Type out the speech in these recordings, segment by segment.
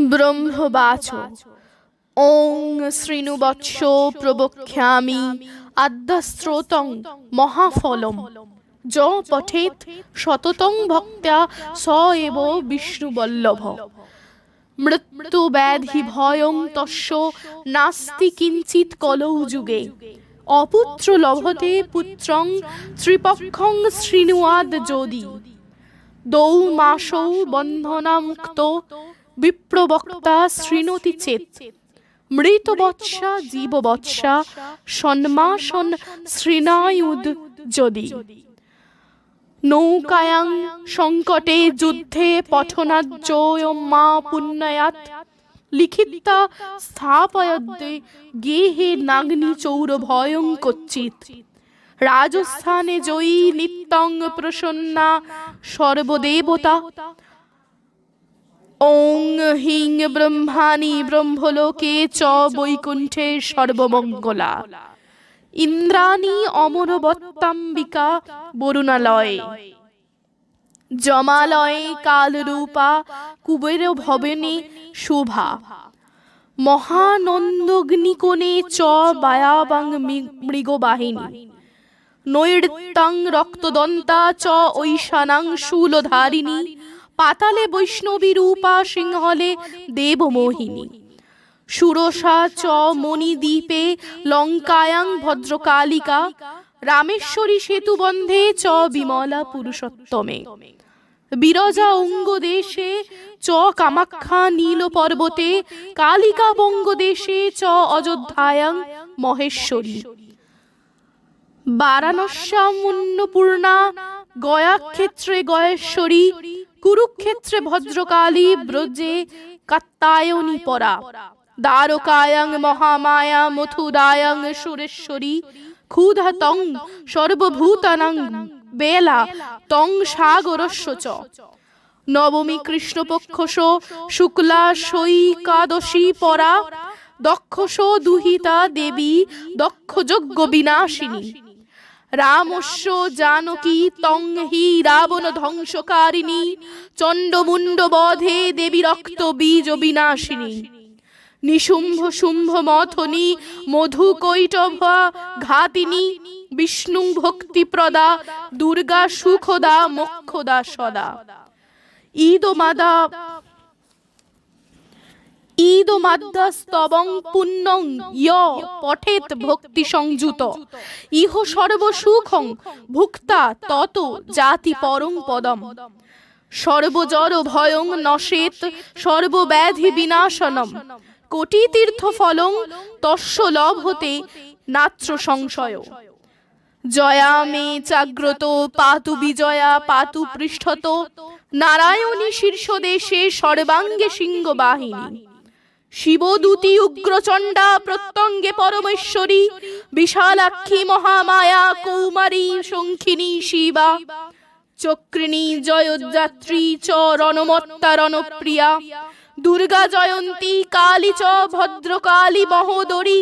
ব্রহ্মবাচ ওং শৃণুবৎস প্রবক্ষ্যামি আদ্যস্রোতং মহাফলম য পঠেৎ সততং ভক্ত্যা স এব বিষ্ণুবল্লভ মৃত্যু ব্যাধি ভয়ং তস্য নাস্তি কিঞ্চিৎ কলৌ যুগে অপুত্র লভতে পুত্রং ত্রিপক্ষং শৃণুয়াদ যদি দৌ মাসৌ বন্ধনামুক্ত বিপ্রবক্তা শৃণোতি চেত মৃতবৎসা জীববৎসা সন্মাসন শৃণায়ুদ যদি নৌকায়াং সংকটে যুদ্ধে পঠনাজ্জয়ম্মা পুণ্যায়াৎ লিখিতা স্থাপয়দ্দে গেহে নাগ্নি চৌর ভয়ং কচ্চিৎ রাজস্থানে জয়ী নিত্যং প্রসন্না সর্বদেবতা ওং হিং ব্রহ্মাণি ব্রহ্মলোকে চ বৈকুণ্ঠে সর্বমঙ্গলা ইন্দ্রাণী অমরবত্তাম্বিকা বরুণালয়ে জমালয়ে কালরূপা কুবের ভবনে শোভা মহানন্দগ্নিকোণে চ বায়াবাং মৃগবাহিনী নৈর্তাং রক্তদন্তা চ ঐশানাং শূলধারিণী পাতালে বৈষ্ণবী রূপা সিংহলে দেবমোহিনী সুরসা চ মণিদ্বীপে লঙ্কায়াং ভদ্রকালিকা রামেশ্বরী সেতুবন্ধে চ বিমলা পুরুষোত্তমে বিরজা অঙ্গদেশে চ কামাখ্যা নীল পর্বতে কালিকা বঙ্গদেশে চ অযোধ্যায়াং মহেশ্বরী বারাণস্যাম অন্নপূর্ণা গয়াক্ষেত্রে গয়েশ্বরী কুরুক্ষেত্রে ভদ্রকালী ব্রজে কাত্যায়নী পরা দ্বারকায়াং মহামায়া মথুরায়াং সুরেশ্বরী ক্ষুধাতং সর্বভূতানাং বেলা তং সাগরস্য চ নবমী কৃষ্ণপক্ষস শুক্লা সৈকাদশী পরা দক্ষস দুহিতা দেবী দক্ষ যজ্ঞ বিনাশিনী রামস্য জানকী তং হি রাবণ ধ্বংসকারিণী চণ্ডমুণ্ড বধে দেবী রক্ত বীজ বিনাশিনী নিশুম্ভ শুম্ভ মথনী মধু কৈটভা ঘাতিনী বিষ্ণু ভক্তিপ্রদা দুর্গা সুখদা মোক্ষদা সদা ঈদমাদ্যাস্তবং পুণ্যং য় পঠেৎ ভক্তি সংযুত ইহ সর্বসুখং ভুক্তা তত জাতি পরং পদম সর্বজর ভয়ং নশেত সর্বব্যাধি বিনাশনম কোটি তীর্থ ফলং তস্য লভতে নাত্র সংশয় জয়া মে জাগ্রত পাতু বিজয়া পাতু পৃষ্ঠত নারায়ণী শীর্ষদেশে সর্বাঙ্গে সিংহবাহিনী শিবদূতী উগ্রচণ্ডা প্রত্যঙ্গে পরমেশ্বরী বিশালাক্ষী মহামায়া কৌমারী শঙ্খিনী শিবা চক্রিণী জয়যাত্রী চ রণমত্তা রণপ্রিয়া দুর্গা জয়ন্তী কালী চ ভদ্রকালী মহোদরী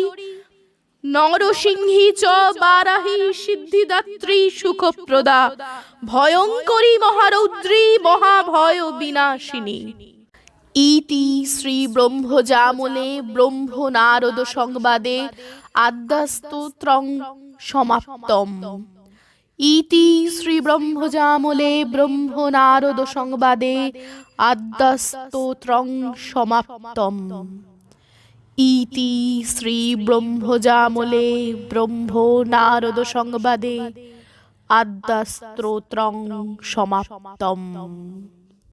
নরসিংহী চ বারাহী সিদ্ধিদাত্রী সুখপ্রদা ভয়ঙ্করী মহারৌদ্রী মহাভয় বিনাশিনী ইতি শ্রী ব্রহ্মজামলে ব্রহ্ম নারদ সংবাদে আদ্যস্তোত্রং সমাপ্তম ইতি শ্রী ব্রহ্মজামলে ব্রহ্ম নারদ সংবাদে আদ্যস্তোত্রং সমাপ্তম ইতি শ্রী ব্রহ্মজামলে ব্রহ্ম নারদ সংবাদে আদ্যস্তোত্রং সমাপ্তম।